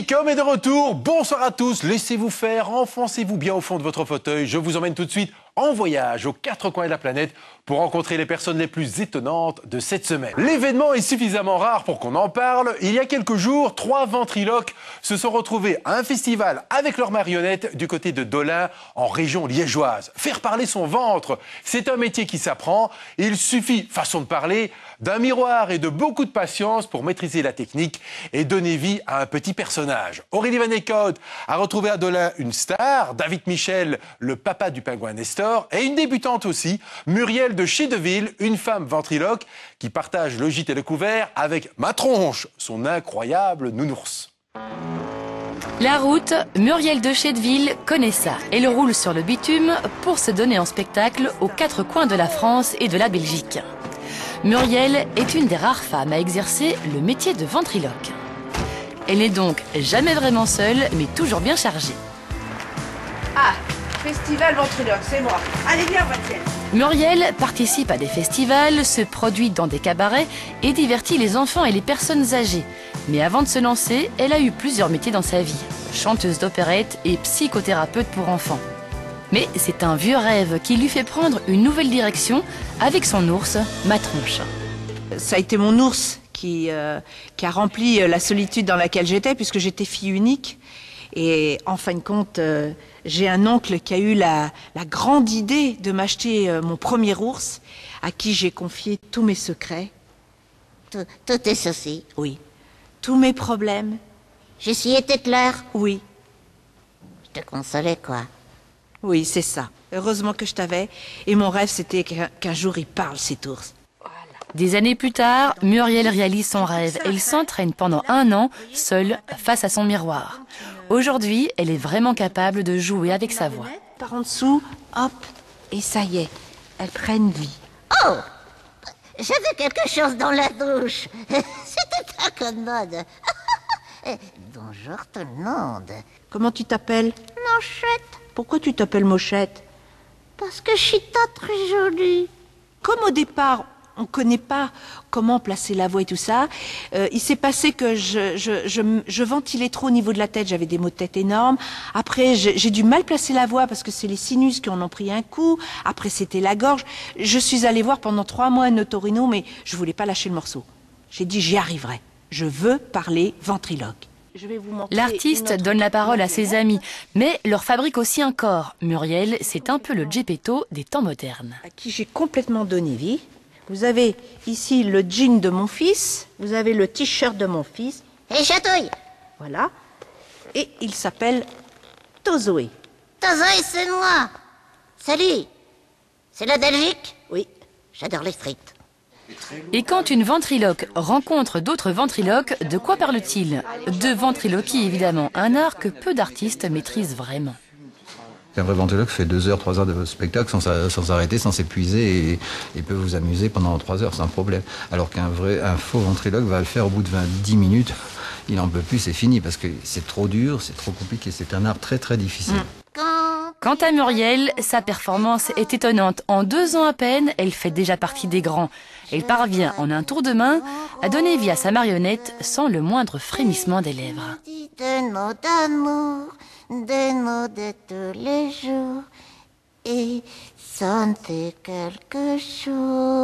Nick Homme est de retour. Bonsoir à tous. Laissez-vous faire, enfoncez-vous bien au fond de votre fauteuil. Je vous emmène tout de suite en voyage aux quatre coins de la planète pour rencontrer les personnes les plus étonnantes de cette semaine. L'événement est suffisamment rare pour qu'on en parle. Il y a quelques jours, 3 ventriloques se sont retrouvés à un festival avec leurs marionnettes du côté de Dolin, en région liégeoise. Faire parler son ventre, c'est un métier qui s'apprend. Il suffit, façon de parler, d'un miroir et de beaucoup de patience pour maîtriser la technique et donner vie à un petit personnage. Aurélie Van Eekhout a retrouvé à Dolin une star, David Michel, le papa du pingouin Nestor, et une débutante aussi, Muriel de Chédeville, une femme ventriloque qui partage le gîte et le couvert avec ma tronche, son incroyable nounours. La route, Muriel de Chédeville connaît ça. Elle roule sur le bitume pour se donner en spectacle aux quatre coins de la France et de la Belgique. Muriel est une des rares femmes à exercer le métier de ventriloque. Elle n'est donc jamais vraiment seule, mais toujours bien chargée. Ah, festival ventriloque, c'est moi. Allez, viens, Ratienne. Muriel participe à des festivals, se produit dans des cabarets et divertit les enfants et les personnes âgées. Mais avant de se lancer, elle a eu plusieurs métiers dans sa vie. Chanteuse d'opérette et psychothérapeute pour enfants. Mais c'est un vieux rêve qui lui fait prendre une nouvelle direction avec son ours, ma tronche. Ça a été mon ours qui a rempli la solitude dans laquelle j'étais, puisque j'étais fille unique. Et en fin de compte, j'ai un oncle qui a eu la grande idée de m'acheter mon premier ours, à qui j'ai confié tous mes secrets. Tous tes soucis. Oui. Tous mes problèmes. J'essayais été clair. Oui. Je te consolais, quoi. Oui, c'est ça. Heureusement que je t'avais. Et mon rêve, c'était qu'un jour, il parle, cet ours. Des années plus tard, Muriel réalise son rêve. Elle s'entraîne pendant 1 an, seule, face à son miroir. Aujourd'hui, elle est vraiment capable de jouer avec sa voix. Par en dessous, hop, et ça y est, elles prennent vie. Oh! J'avais quelque chose dans la douche. C'était incommode. Bonjour tout le monde. Comment tu t'appelles? Mochette. Pourquoi tu t'appelles Mochette? Parce que je suis très jolie. Comme au départ, on ne connaît pas comment placer la voix et tout ça, il s'est passé que je ventilais trop au niveau de la tête, j'avais des maux de tête énormes. Après, j'ai dû mal placer la voix parce que c'est les sinus qui en ont pris un coup. Après, c'était la gorge. Je suis allée voir pendant 3 mois un otorino, mais je voulais pas lâcher le morceau. J'ai dit, j'y arriverai. Je veux parler ventriloque. L'artiste donne la parole à ses amis, mais leur fabrique aussi un corps. Muriel, c'est un peu le Geppetto des temps modernes. À qui j'ai complètement donné vie. Vous avez ici le jean de mon fils, vous avez le t-shirt de mon fils. Et chatouille. Voilà. Et il s'appelle Tozoé. Tozoé, c'est moi. Salut. C'est la Belgique? Oui. J'adore les frites. Et quand une ventriloque rencontre d'autres ventriloques, de quoi parle-t-il? De ventriloquie, évidemment, un art que peu d'artistes maîtrisent vraiment. Un vrai ventriloque fait 2 heures, 3 heures de spectacle sans arrêter, sans s'épuiser et peut vous amuser pendant 3 heures sans problème. Alors un faux ventriloque va le faire au bout de 10 minutes. Il n'en peut plus, c'est fini parce que c'est trop dur, c'est trop compliqué. C'est un art très très difficile. Quant à Muriel, sa performance est étonnante. En 2 ans à peine, elle fait déjà partie des grands. Elle parvient en un tour de main à donner vie à sa marionnette sans le moindre frémissement des lèvres. Des mots d'amour, des mots de tous les jours, et ça me fait quelque chose.